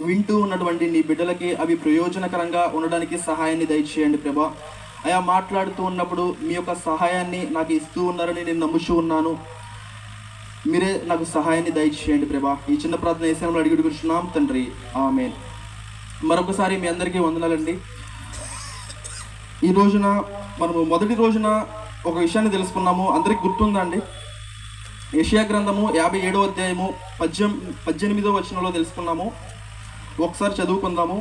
వింటూ ఉన్నటువంటి నీ బిడ్డలకి అవి ప్రయోజనకరంగా ఉండడానికి సహాయాన్ని దయచేయండి ప్రభా. అయా మాట్లాడుతూ ఉన్నప్పుడు మీ యొక్క సహాయాన్ని నాకు ఇస్తూ ఉన్నారని నేను నమ్ముతూ ఉన్నాను. మీరే నాకు సహాయాన్ని దయచేయండి ప్రభా. ఈ చిన్న ప్రార్థన ఏసాను అడిగి కూర్చున్నాం తండ్రి, ఆమేన్. మరొకసారి మీ అందరికీ వందనాలండి. ఈ రోజున మనము మొదటి రోజున ఒక విషయాన్ని తెలుసుకున్నాము. అందరికి గుర్తుందా అండి? యెషయా గ్రంథము 57వ అధ్యాయము 18వ వచనంలో తెలుసుకున్నాము. ఒకసారి చదువుకుందాము.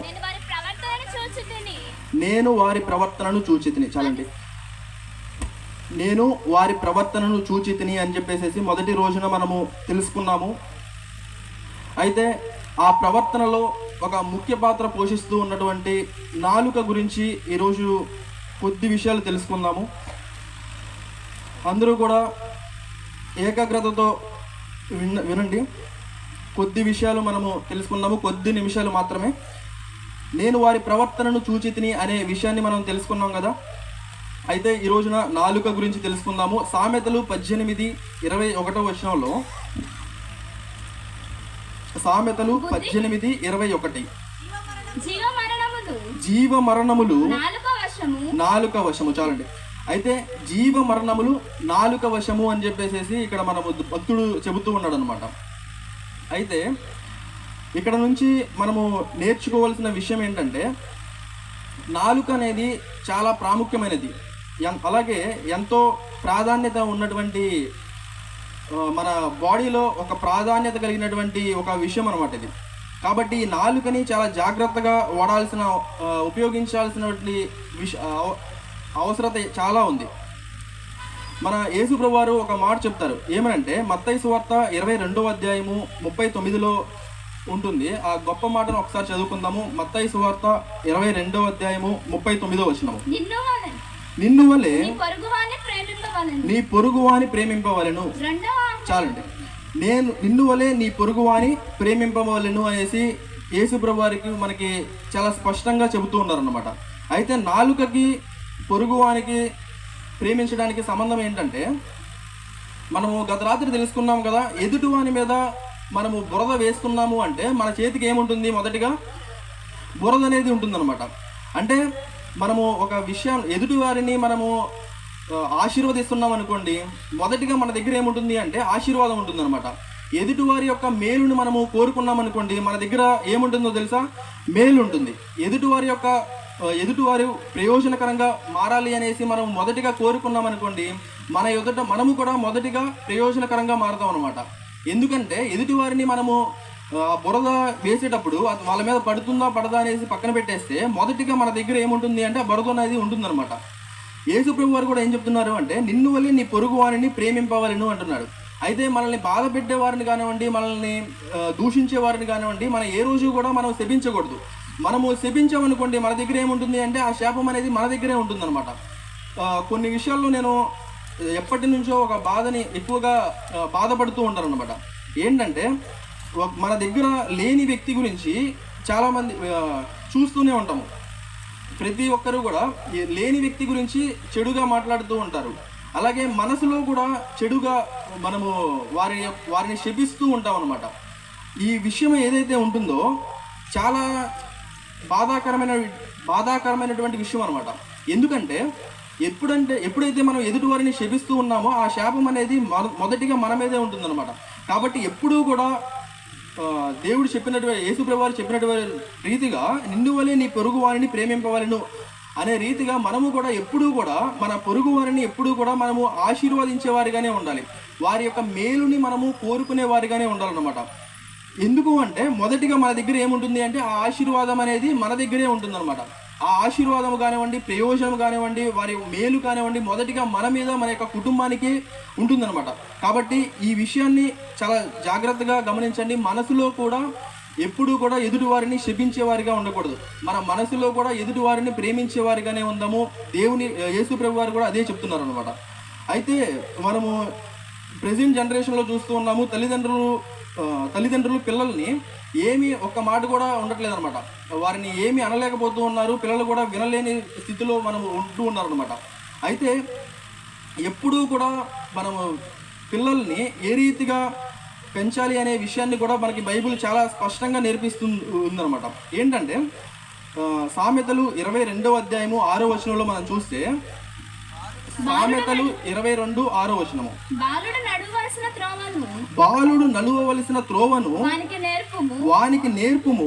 నేను వారి ప్రవర్తనను చూచితిని. చాలండి. నేను వారి ప్రవర్తనను చూచితిని అని చెప్పేసి మొదటి రోజున మనము తెలుసుకున్నాము. అయితే ఆ ప్రవర్తనలో ఒక ముఖ్య పాత్ర పోషిస్తూ ఉన్నటువంటి నాలుక గురించి ఈరోజు కొద్ది విషయాలు తెలుసుకుందాము. అందరూ కూడా ఏకాగ్రతతో వినండి. కొద్ది విషయాలు మనము తెలుసుకున్నాము, కొద్ది నిమిషాలు మాత్రమే. నేను వారి ప్రవర్తనను చూచితిని అనే విషయాన్ని మనం తెలుసుకున్నాం కదా. అయితే ఈ రోజున నాలుక గురించి తెలుసుకుందాము. సామెతలు 18:21 వచనంలో, సామెతలు 18:21 జీవ మరణములు నాలుక వశము. చాలండి. అయితే జీవ మరణములు నాలుక వశము అని చెప్పేసి ఇక్కడ మనము భక్తుడు చెబుతూ ఉన్నాడు అనమాట. అయితే ఇక్కడ నుంచి మనము నేర్చుకోవాల్సిన విషయం ఏంటంటే, నాలుక అనేది చాలా ప్రాముఖ్యమైనది, అలాగే ఎంతో ప్రాధాన్యత ఉన్నటువంటి మన బాడీలో ఒక ప్రాధాన్యత కలిగినటువంటి ఒక విషయం అనమాట ఇది. కాబట్టి ఈ నాలుకని చాలా జాగ్రత్తగా ఉపయోగించాల్సినటువంటి అవసరత చాలా ఉంది. మన యేసు ప్రభువారు ఒక మాట చెప్తారు. ఏమనంటే మత్తయి సువార్త 22వ అధ్యాయము 39లో ఉంటుంది. ఆ గొప్ప మాటను ఒకసారి చదువుకుందాము. మత్తయి సువార్త 22వ అధ్యాయము 39వ వచనము. నిన్ను వలె నీ పొరుగువాని ప్రేమింపవలెను. చాలండి. నేను నిన్ను వలె నీ పొరుగువాని ప్రేమింపవలెను అనేసి యేసు ప్రభువారికి మనకి చాలా స్పష్టంగా చెబుతూ ఉన్నారన్నమాట. అయితే నాలుకకి పొరుగువానికి ప్రేమించడానికి సంబంధం ఏంటంటే, మనము గత రాత్రి తెలుసుకున్నాం కదా, ఎదుటివాని మీద మనము బురద వేసుకున్నాము అంటే మన చేతికి ఏముంటుంది? మొదటిగా బురద అనేది ఉంటుందన్నమాట. అంటే మనము ఒక విషయం ఎదుటి వారిని మనము ఆశీర్వదిస్తున్నాం అనుకోండి, మొదటిగా మన దగ్గర ఏముంటుంది అంటే ఆశీర్వాదం ఉంటుందన్నమాట. ఎదుటివారి యొక్క మేలుని మనము కోరుకున్నాం అనుకోండి, మన దగ్గర ఏముంటుందో తెలుసా? మేలు ఉంటుంది. ఎదుటివారు ప్రయోజనకరంగా మారాలి అనేసి మనం మొదటిగా కోరుకున్నాం అనుకోండి, మనము కూడా మొదటిగా ప్రయోజనకరంగా మారుతాం అనమాట. ఎందుకంటే ఎదుటివారిని మనము బురద వేసేటప్పుడు వాళ్ళ మీద పడుతుందా పడదా అనేసి పక్కన పెట్టేస్తే, మొదటిగా మన దగ్గర ఏముంటుంది అంటే ఆ బురద అనేది ఉంటుందన్నమాట. యేసు ప్రభు వారు కూడా ఏం చెప్తున్నారు అంటే, నిన్ను వలె నీ పొరుగు వారిని ప్రేమింపవలెను అంటున్నాడు. అయితే మనల్ని బాధ పెట్టే వారిని కానివ్వండి, మనల్ని దూషించే వారిని కానివ్వండి, మనం ఏ రోజు కూడా మనం శపించకూడదు. మనము శపించామనుకోండి, మన దగ్గర ఏముంటుంది అంటే ఆ శాపం అనేది మన దగ్గరే ఉంటుందన్నమాట. కొన్ని విషయాల్లో నేను ఎప్పటి నుంచో ఒక బాధని ఎక్కువగా బాధపడుతూ ఉంటాను అనమాట. ఏంటంటే, మన దగ్గర లేని వ్యక్తి గురించి చాలామంది చూస్తూనే ఉంటాము. ప్రతి ఒక్కరూ కూడా లేని వ్యక్తి గురించి చెడుగా మాట్లాడుతూ ఉంటారు. అలాగే మనసులో కూడా చెడుగా మనము వారిని శపిస్తూ ఉంటాం అనమాట. ఈ విషయం ఏదైతే ఉంటుందో చాలా బాధాకరమైనటువంటి విషయం అనమాట. ఎందుకంటే ఎప్పుడైతే మనం ఎదుటి వారిని శపిస్తూ ఉన్నామో ఆ శాపం అనేది మొదటిగా మన మీదే ఉంటుందన్నమాట. కాబట్టి ఎప్పుడూ కూడా దేవుడు చెప్పినటువంటి, యేసు ప్రభువారు చెప్పినటువంటి రీతిగా నిన్ను వలె నీ పొరుగు వారిని ప్రేమింపవలెను అనే రీతిగా మనము కూడా ఎప్పుడూ కూడా మన పొరుగు వారిని ఎప్పుడూ కూడా మనము ఆశీర్వదించే వారిగానే ఉండాలి. వారి యొక్క మేలుని మనము కోరుకునే వారిగానే ఉండాలన్నమాట. ఎందుకు అంటే మొదటిగా మన దగ్గర ఏముంటుంది అంటే ఆ ఆశీర్వాదం అనేది మన దగ్గరే ఉంటుందన్నమాట. ఆ ఆశీర్వాదం కానివ్వండి, ప్రయోజనం కానివ్వండి, వారి మేలు కానివ్వండి, మొదటిగా మన మీద, మన యొక్క కుటుంబానికి ఉంటుందన్నమాట. కాబట్టి ఈ విషయాన్ని చాలా జాగ్రత్తగా గమనించండి. మనసులో కూడా ఎప్పుడూ కూడా ఎదుటివారిని శపించేవారిగా ఉండకూడదు. మన మనసులో కూడా ఎదుటివారిని ప్రేమించేవారిగానే ఉందాము. యేసు ప్రభు వారు కూడా అదే చెప్తున్నారు అనమాట. అయితే మనము ప్రెజెంట్ జనరేషన్లో చూస్తూ ఉన్నాము, తల్లిదండ్రులు పిల్లల్ని ఏమీ ఒక్క మాట కూడా ఉండట్లేదు అనమాట. వారిని ఏమీ అనలేకపోతూ ఉన్నారు. పిల్లలు కూడా వినలేని స్థితిలో మనము ఉంటూ ఉన్నారు అనమాట. అయితే ఎప్పుడూ కూడా మనము పిల్లల్ని ఏ రీతిగా పెంచాలి అనే విషయాన్ని కూడా మనకి బైబిల్ చాలా స్పష్టంగా ఉందన్నమాట. ఏంటంటే సామెతలు 22వ అధ్యాయము 6వ వచనంలో మనం చూస్తే, సామెతలు 22:6 బాలుడు నడువవలసిన త్రోవను వానికి నేర్పుము,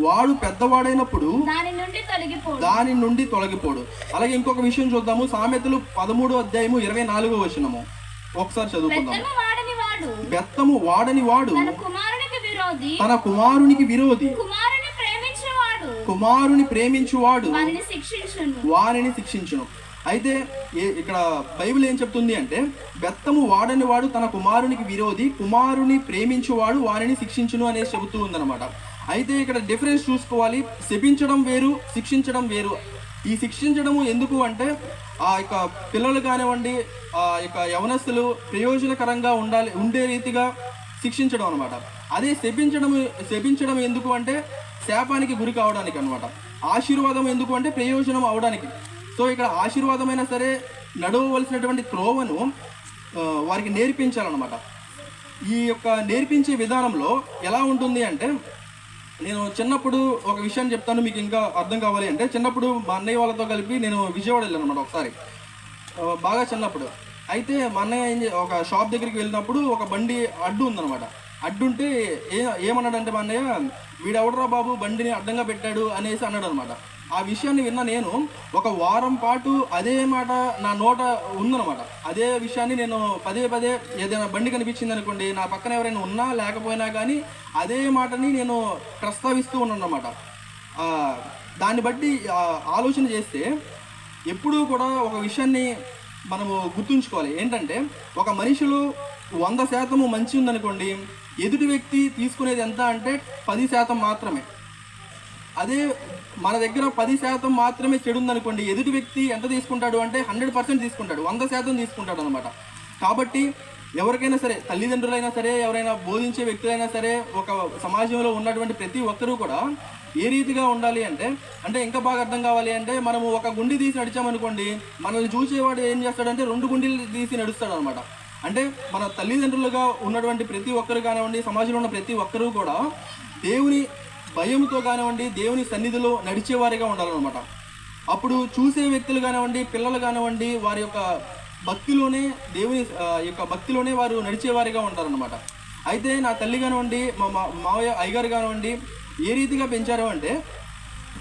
వాడు పెద్దవాడైనప్పుడు దాని నుండి తొలగిపోడు. అలాగే ఇంకొక విషయం చూద్దాము. సామెతలు 13వ అధ్యాయము 24వ వచనము ఒకసారి చదువుకుందాం. బెత్తము వాడని వాడు తన కుమారునికి విరోధి, కుమారుని ప్రేమించువాడు వారిని శిక్షించును. అయితే ఇక్కడ బైబిల్ ఏం చెప్తుంది అంటే, బెత్తము వాడని వాడు తన కుమారునికి విరోధి, కుమారుని ప్రేమించువాడు వారిని శిక్షించును అనేసి చెబుతూ ఉందన్నమాట. అయితే ఇక్కడ డిఫరెన్స్ చూసుకోవాలి. శపించడం వేరు, శిక్షించడం వేరు. ఈ శిక్షించడము ఎందుకు అంటే ఆ యొక్క పిల్లలు కానివ్వండి, ఆ యొక్క యవనస్తులు ప్రయోజనకరంగా ఉండే రీతిగా శిక్షించడం అనమాట. అదే శపించడం ఎందుకు అంటే శాపానికి గురి కావడానికి అనమాట. ఆశీర్వాదం ఎందుకు అంటే ప్రయోజనం అవడానికి. సో ఇక్కడ ఆశీర్వాదమైనా సరే నడవవలసినటువంటి త్రోవను వారికి నేర్పించాలన్నమాట. ఈ యొక్క నేర్పించే విధానంలో ఎలా ఉంటుంది అంటే, నేను చిన్నప్పుడు ఒక విషయాన్ని చెప్తాను, మీకు ఇంకా అర్థం కావాలి అంటే. చిన్నప్పుడు మా అన్నయ్య వాళ్ళతో కలిపి నేను విజయవాడ వెళ్ళాను అనమాట ఒకసారి, బాగా చిన్నప్పుడు. అయితే మా అన్నయ్య ఒక షాప్ దగ్గరికి వెళ్ళినప్పుడు ఒక బండి అడ్డు ఉందన్నమాట. అడ్డుంటే ఏమన్నాడంటే మా అన్నయ్య, వీడెవడరా బాబు బండిని అడ్డంగా పెట్టాడు అనేసి అన్నాడు అనమాట. ఆ విషయాన్ని విన్న నేను ఒక వారం పాటు అదే మాట నా నోట ఉందన్నమాట. అదే విషయాన్ని నేను పదే పదే ఏదైనా బండి కనిపించింది అనుకోండి, నా పక్కన ఎవరైనా ఉన్నా లేకపోయినా కానీ అదే మాటని నేను ప్రస్తావిస్తూ ఉన్నాను అన్నమాట. దాన్ని బట్టి ఆలోచన చేస్తే ఎప్పుడూ కూడా ఒక విషయాన్ని మనము గుర్తుంచుకోవాలి. ఏంటంటే ఒక మనిషిలో 100% మంచి ఉందనుకోండి, ఎదుటి వ్యక్తి తీసుకునేది ఎంత అంటే 10% మాత్రమే. అదే మన దగ్గర 10% మాత్రమే చెడు ఉందనుకోండి, ఎదుటి వ్యక్తి ఎంత తీసుకుంటాడు అంటే 100% తీసుకుంటాడు, 100% తీసుకుంటాడు అనమాట. కాబట్టి ఎవరికైనా సరే, తల్లిదండ్రులైనా సరే, ఎవరైనా బోధించే వ్యక్తులైనా సరే, ఒక సమాజంలో ఉన్నటువంటి ప్రతి ఒక్కరూ కూడా ఏ రీతిగా ఉండాలి అంటే ఇంకా బాగా అర్థం కావాలి అంటే, మనము ఒక గుండి తీసి నడిచామనుకోండి, మనల్ని చూసేవాడు ఏం చేస్తాడంటే 2 గుండీలు తీసి నడుస్తాడు అనమాట. అంటే మన తల్లిదండ్రులుగా ఉన్నటువంటి ప్రతి ఒక్కరు కానివ్వండి, సమాజంలో ఉన్న ప్రతి ఒక్కరూ కూడా దేవుని భయంతో కానివ్వండి, దేవుని సన్నిధిలో నడిచేవారిగా ఉండాలన్నమాట. అప్పుడు చూసే వ్యక్తులు కానివ్వండి, పిల్లలు కానివ్వండి, వారి యొక్క భక్తిలోనే, దేవుని యొక్క భక్తిలోనే వారు నడిచేవారిగా ఉంటారనమాట. అయితే నా తల్లి కానివ్వండి, మా మావయ్య అయ్యగారు కానివ్వండి ఏ రీతిగా పెంచారు అంటే,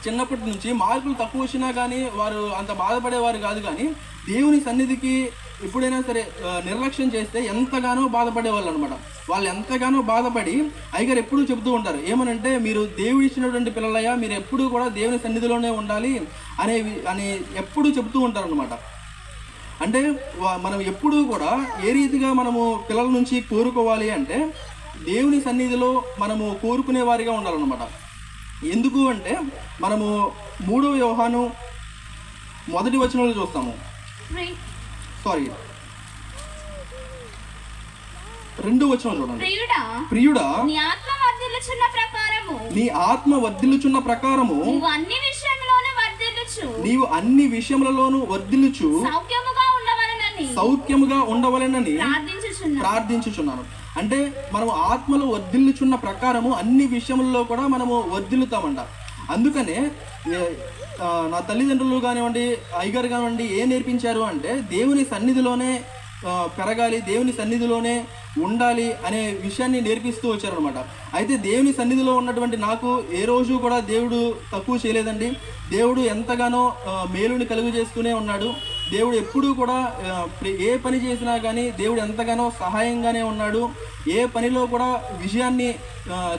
చిన్నప్పటి నుంచి మార్కులు తక్కువ వచ్చినా కానీ వారు అంత బాధపడేవారు కాదు. కానీ దేవుని సన్నిధికి ఎప్పుడైనా సరే నిర్లక్ష్యం చేస్తే ఎంతగానో బాధపడేవాళ్ళు అనమాట. వాళ్ళు ఎంతగానో బాధపడి అయ్యగారు ఎప్పుడూ చెబుతూ ఉంటారు, ఏమనంటే, మీరు దేవుడు ఇచ్చినటువంటి పిల్లలయ్యా, మీరు ఎప్పుడూ కూడా దేవుని సన్నిధిలోనే ఉండాలి అని ఎప్పుడూ చెబుతూ ఉంటారు అనమాట. అంటే మనం ఎప్పుడూ కూడా ఏ రీతిగా మనము పిల్లల నుంచి కోరుకోవాలి అంటే, దేవుని సన్నిధిలో మనము కోరుకునే వారిగా ఉండాలన్నమాట. ఎందుకు అంటే మనము 3వ యోహాను 1వ వచనంలో చూస్తాము. 2వ వచనం చూడండి. ప్రియుడా, నీ ఆత్మ వర్ధిల్లుచున్న ప్రకారము నీవు అన్ని విషయములలోనూ వర్ధిల్లుచు సౌఖ్యముగా ఉండవలెనని ప్రార్థించుచున్నాను. అంటే మనము ఆత్మలో వర్ధిల్లుచున్న ప్రకారము అన్ని విషయములలో కూడా మనము వర్ధిల్లుతామంట. అందుకనే నా తల్లిదండ్రులు కానివ్వండి, అయ్యగారు కానివ్వండి ఏం నేర్పించారు అంటే, దేవుని సన్నిధిలోనే పెరగాలి, దేవుని సన్నిధిలోనే ఉండాలి అనే విషయాన్ని నేర్పిస్తూ వచ్చారనమాట. అయితే దేవుని సన్నిధిలో ఉన్నటువంటి నాకు ఏ రోజు కూడా దేవుడు తక్కువ చేయలేదండి. దేవుడు ఎంతగానో మేలుని కలుగు చేస్తూనే ఉన్నాడు. దేవుడు ఎప్పుడూ కూడా ఏ పని చేసినా కానీ దేవుడు ఎంతగానో సహాయంగానే ఉన్నాడు. ఏ పనిలో కూడా విజయాన్ని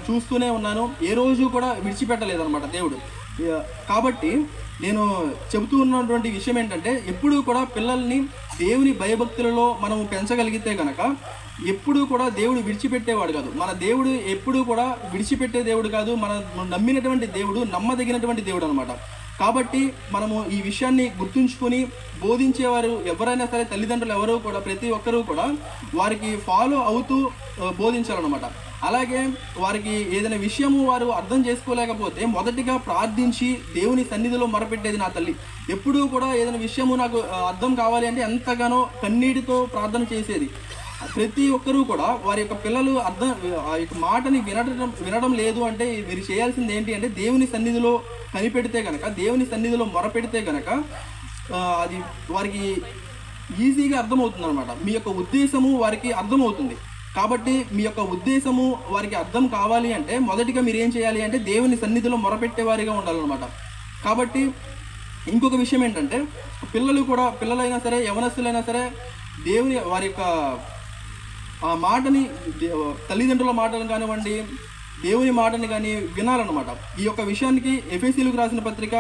చూస్తూనే ఉన్నాను. ఏ రోజు కూడా విడిచిపెట్టలేదన్నమాట దేవుడు. కాబట్టి నేను చెబుతూ ఉన్నటువంటి విషయం ఏంటంటే, ఎప్పుడూ కూడా పిల్లల్ని దేవుని భయభక్తులలో మనము పెంచగలిగితే కనుక ఎప్పుడూ కూడా దేవుడు విడిచిపెట్టేవాడు కాదు. మన దేవుడు ఎప్పుడూ కూడా విడిచిపెట్టే దేవుడు కాదు. మనం నమ్మినటువంటి దేవుడు నమ్మదగినటువంటి దేవుడు అనమాట. కాబట్టి మనము ఈ విషయాన్ని గుర్తుంచుకొని బోధించేవారు ఎవరైనా సరే, తల్లిదండ్రులు ఎవరో కూడా, ప్రతి ఒక్కరూ కూడా వారికి ఫాలో అవుతూ బోధించాలన్నమాట. అలాగే వారికి ఏదైనా విషయము వారు అర్థం చేసుకోలేకపోతే మొదటిగా ప్రార్థించి దేవుని సన్నిధిలో మొరపెట్టేది నా తల్లి. ఎప్పుడూ కూడా ఏదైనా విషయము నాకు అర్థం కావాలి అంటే ఎంతగానో కన్నీటితో ప్రార్థన చేసేది. ప్రతి ఒక్కరూ కూడా వారి యొక్క పిల్లలు ఆ యొక్క మాటని వినడం లేదు అంటే వీరు చేయాల్సింది ఏంటి అంటే దేవుని సన్నిధిలో కనిపెడితే కనుక, దేవుని సన్నిధిలో మొరపెడితే కనుక అది వారికి ఈజీగా అర్థమవుతుంది అనమాట. మీ యొక్క ఉద్దేశము వారికి అర్థమవుతుంది. కాబట్టి మీ యొక్క ఉద్దేశము వారికి అర్థం కావాలి అంటే మొదటిగా మీరు ఏం చేయాలి అంటే దేవుని సన్నిధిలో మొరపెట్టే వారిగా ఉండాలన్నమాట. కాబట్టి ఇంకొక విషయం ఏంటంటే పిల్లలైనా సరే, యవనస్తులైనా సరే, దేవుని వారి యొక్క ఆ మాటని, తల్లిదండ్రుల మాటను కానివ్వండి, దేవుని మాటని కానీ వినాలన్నమాట. ఈ యొక్క విషయానికి ఎఫెసీయులకు రాసిన పత్రిక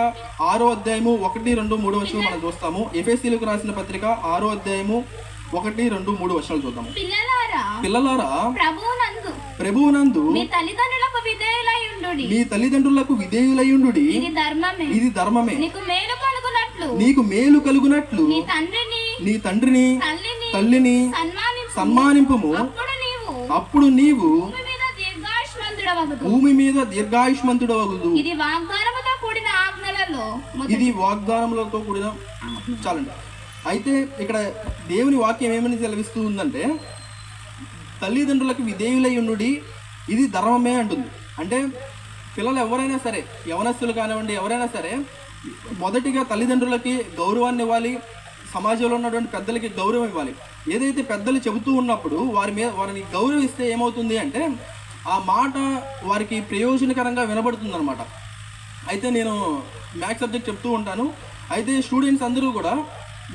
6వ అధ్యాయము 1, 2, 3 వచనాలు మనం చూస్తాము. ఎఫెసీయులకు రాసిన పత్రిక 6వ అధ్యాయము 1, 2, 3 వచనాలు చూద్దాము. పిల్లలారా ప్రభువునందు మీ తల్లిదండ్రులకు విధేయులైయుండుడి, ఇది ధర్మమే. నీకు మేలు కలుగునట్లు నీ తండ్రిని తల్లిని సన్మానింపుము, అప్పుడు నీవు భూమి మీద దీర్ఘాయుష్మంతుడవగుదు. ఇది వాగ్దానములతో కూడిన చాలండి. అయితే ఇక్కడ దేవుని వాక్యం ఏమని సెలవిస్తూ ఉందంటే తల్లిదండ్రులకు విధేయులై ఉండుడి, ఇది ధర్మమే అంటుంది. అంటే పిల్లలు ఎవరైనా సరే, యవనస్తులు కానివ్వండి, ఎవరైనా సరే మొదటిగా తల్లిదండ్రులకి గౌరవాన్ని ఇవ్వాలి, సమాజంలో ఉన్నటువంటి పెద్దలకి గౌరవం ఇవ్వాలి. ఏదైతే పెద్దలు చెబుతూ ఉన్నప్పుడు వారిని గౌరవిస్తే ఏమవుతుంది అంటే ఆ మాట వారికి ప్రయోజనకరంగా వినబడుతుంది అనమాట. అయితే నేను మ్యాథ్స్ సబ్జెక్ట్ చెప్తూ ఉంటాను. అయితే స్టూడెంట్స్ అందరూ కూడా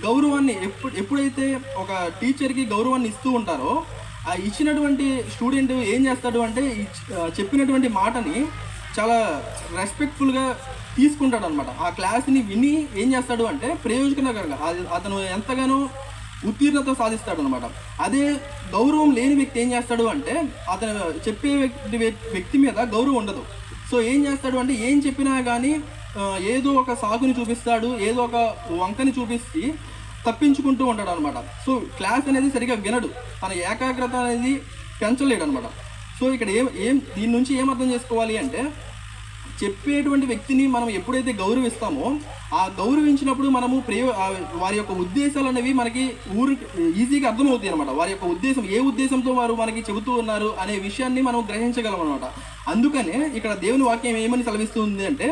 గౌరవాన్ని ఎప్పుడైతే ఒక టీచర్కి గౌరవాన్ని ఇస్తూ ఉంటారో ఆ ఇచ్చినటువంటి స్టూడెంట్ ఏం చేస్తాడు అంటే చెప్పినటువంటి మాటని చాలా రెస్పెక్ట్ఫుల్గా తీసుకుంటాడు అనమాట. ఆ క్లాస్ని విని ఏం చేస్తాడు అంటే ప్రయోజనకరంగా అతను ఎంతగానో ఉత్తీర్ణత సాధిస్తాడు అనమాట. అదే గౌరవం లేని వ్యక్తి ఏం చేస్తాడు అంటే అతను చెప్పే వ్యక్తి మీద గౌరవం ఉండదు. సో ఏం చేస్తాడు అంటే ఏం చెప్పినా కానీ ఏదో ఒక సాకుని చూపిస్తాడు, ఏదో ఒక వంకని చూపిస్తే తప్పించుకుంటూ ఉంటాడు అనమాట. సో క్లాస్ అనేది సరిగా వినడు, తన ఏకాగ్రత అనేది పెంచలేడు అనమాట. సో ఇక్కడ దీని నుంచి ఏం అర్థం చేసుకోవాలి అంటే చెప్పేటువంటి వ్యక్తిని మనం ఎప్పుడైతే గౌరవిస్తామో ఆ గౌరవించినప్పుడు మనము వారి యొక్క ఉద్దేశాలు అనేవి మనకి ఈజీగా అర్థమవుతాయి అనమాట. వారి యొక్క ఉద్దేశం, ఏ ఉద్దేశంతో వారు మనకి చెబుతూ ఉన్నారు అనే విషయాన్ని మనం గ్రహించగలం అనమాట. అందుకనే ఇక్కడ దేవుని వాక్యం ఏమని సెలవిస్తుంది అంటే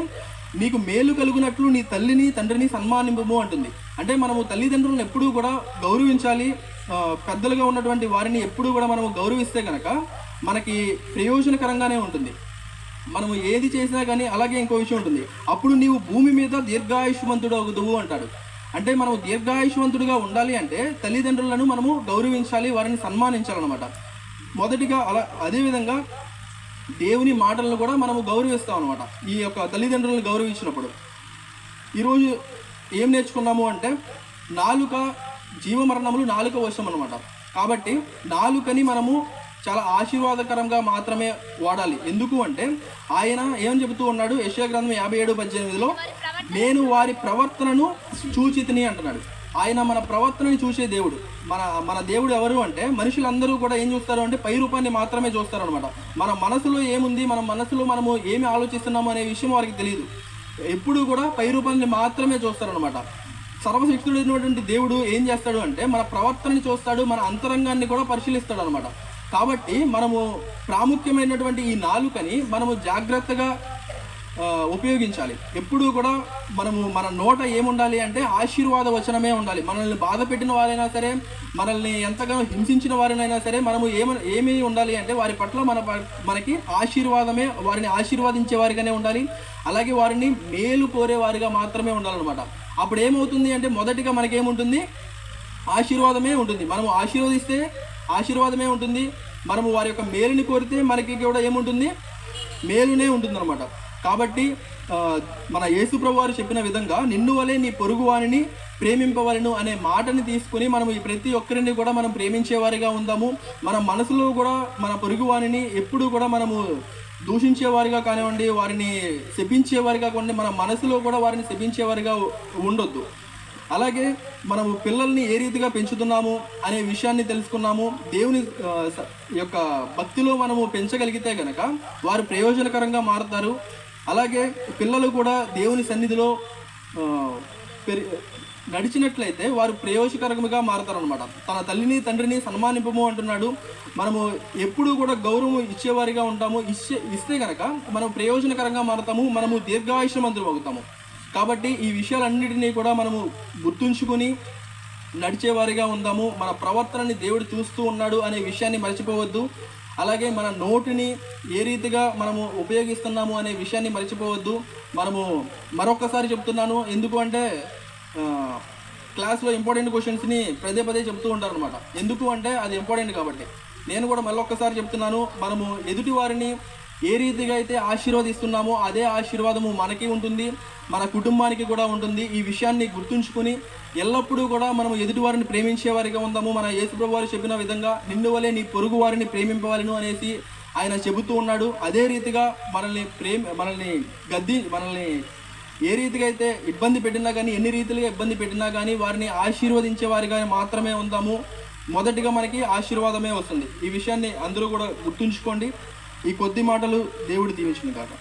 నీకు మేలు కలుగునట్లు నీ తల్లిని తండ్రిని సన్మానింపము అంటుంది. అంటే మనము తల్లిదండ్రులను ఎప్పుడూ కూడా గౌరవించాలి. పెద్దలుగా ఉన్నటువంటి వారిని ఎప్పుడూ కూడా మనము గౌరవిస్తే కనుక మనకి ప్రయోజనకరంగానే ఉంటుంది. మనము ఏది చేసినా కానీ. అలాగే ఇంకో విషయం ఉంటుంది, అప్పుడు నీవు భూమి మీద దీర్ఘాయుష్మంతుడు అవుదువు అంటాడు. అంటే మనము దీర్ఘాయుష్మంతుడిగా ఉండాలి అంటే తల్లిదండ్రులను మనము గౌరవించాలి, వారిని సన్మానించాలన్నమాట. మొదటిగా అదేవిధంగా దేవుని మాటలను కూడా మనము గౌరవిస్తాం అనమాట. ఈ యొక్క తల్లిదండ్రులను గౌరవించినప్పుడు ఈరోజు ఏం నేర్చుకున్నాము అంటే నాలుక జీవమరణములు నాలుక వశం అనమాట. కాబట్టి నాలుకని మనము చాలా ఆశీర్వాదకరంగా మాత్రమే వాడాలి. ఎందుకు అంటే ఆయన ఏమని చెబుతూ ఉన్నాడు, యెషయా గ్రంథం 57:18లో నేను వారి ప్రవర్తనను చూచితిని అంటున్నాడు. ఆయన మన ప్రవర్తనని చూసే దేవుడు. మన దేవుడు ఎవరు అంటే మనుషులందరూ కూడా ఏం చూస్తారు అంటే పై రూపాన్ని మాత్రమే చూస్తారు అనమాట. మన మనసులో ఏముంది, మన మనసులో మనము ఏమి ఆలోచిస్తున్నాము అనే విషయం వారికి తెలియదు. ఎప్పుడు కూడా పై రూపాన్ని మాత్రమే చూస్తారనమాట. సర్వశక్తుడైనటువంటి దేవుడు ఏం చేస్తాడు అంటే మన ప్రవర్తనని చూస్తాడు, మన అంతరంగాన్ని కూడా పరిశీలిస్తాడు అనమాట. కాబట్టి మనము ప్రాముఖ్యమైనటువంటి ఈ నాలుకని మనము జాగ్రత్తగా ఉపయోగించాలి. ఎప్పుడూ కూడా మన నోట ఏముండాలి అంటే ఆశీర్వాద వచనమే ఉండాలి. మనల్ని బాధ పెట్టిన వారైనా సరే, మనల్ని ఎంతగానో హింసించిన వారినైనా సరే మనము ఏమి ఉండాలి అంటే వారి పట్ల మనకి ఆశీర్వాదమే, వారిని ఆశీర్వాదించే వారిగానే ఉండాలి. అలాగే వారిని మేలు కోరేవారిగా మాత్రమే ఉండాలన్నమాట. అప్పుడు ఏమవుతుంది అంటే మొదటిగా మనకేముంటుంది, ఆశీర్వాదమే ఉంటుంది. మనము ఆశీర్వదిస్తే ఆశీర్వాదమే ఉంటుంది. మనము వారి యొక్క మేలుని కోరితే మనకి కూడా ఏముంటుంది, మేలునే ఉంటుంది అనమాట. కాబట్టి మన యేసు ప్రభువు వారు చెప్పిన విధంగా నిన్ను వలె నీ పొరుగువానిని ప్రేమింపవలను అనే మాటని తీసుకుని మనము ఈ ప్రతి ఒక్కరిని కూడా మనం ప్రేమించేవారిగా ఉందాము. మన మనసులో కూడా మన పొరుగువానిని ఎప్పుడు కూడా మనము దూషించేవారిగా కానివ్వండి, వారిని శపించేవారిగా కానివ్వండి, మన మనసులో కూడా వారిని శపించేవారిగా ఉండొద్దు. అలాగే మనము పిల్లల్ని ఏ రీతిగా పెంచుతున్నాము అనే విషయాన్ని తెలుసుకున్నాము. దేవుని యొక్క భక్తిలో మనము పెంచగలిగితే కనుక వారు ప్రయోజనకరంగా మారుతారు. అలాగే పిల్లలు కూడా దేవుని సన్నిధిలో నడిచినట్లయితే వారు ప్రయోజకరంగా మారుతారనమాట. తన తల్లిని తండ్రిని సన్మానింపము అంటున్నాడు. మనము ఎప్పుడూ కూడా గౌరవం ఇచ్చేవారిగా ఉంటాము. ఇస్తే కనుక మనం ప్రయోజనకరంగా మారుతాము, మనము దీర్ఘాయుష్మంతులు అవుతాము. కాబట్టి ఈ విషయాలన్నిటినీ కూడా మనము గుర్తుంచుకొని నడిచేవారిగా ఉందాము. మన ప్రవర్తనని దేవుడు చూస్తూ ఉన్నాడు అనే విషయాన్ని మర్చిపోవద్దు. అలాగే మన నోటిని ఏ రీతిగా మనము ఉపయోగిస్తున్నాము అనే విషయాన్ని మర్చిపోవద్దు. మనము మరొకసారి చెప్తున్నాను, ఎందుకు అంటే క్లాస్లో ఇంపార్టెంట్ క్వశ్చన్స్ని పదే పదే చెప్తూ ఉంటారనమాట. ఎందుకు అంటే అది ఇంపార్టెంట్ కాబట్టి. నేను కూడా మళ్ళొక్కసారి చెప్తున్నాను, మనము ఎదుటి వారిని ఏ రీతిగా అయితే ఆశీర్వదిస్తున్నామో అదే ఆశీర్వాదము మనకి ఉంటుంది, మన కుటుంబానికి కూడా ఉంటుంది. ఈ విషయాన్ని గుర్తుంచుకొని ఎల్లప్పుడూ కూడా మనం ఎదుటివారిని ప్రేమించేవారిగా ఉందాము. మన యేసుప్రభు వారు చెప్పిన విధంగా నిన్ను వలె నీ పొరుగు వారిని ప్రేమింపవాలను అనేసి ఆయన చెబుతూ ఉన్నాడు. అదే రీతిగా మనల్ని ఏ రీతిగా అయితే ఇబ్బంది పెట్టినా కానీ, ఎన్ని రీతిలుగా ఇబ్బంది పెట్టినా కానీ వారిని ఆశీర్వదించే వారిగా మాత్రమే ఉందాము. మొదటిగా మనకి ఆశీర్వాదమే వస్తుంది. ఈ విషయాన్ని అందరూ కూడా గుర్తుంచుకోండి. ఈ కొద్ది మాటలు దేవుడు దీవించును గాక.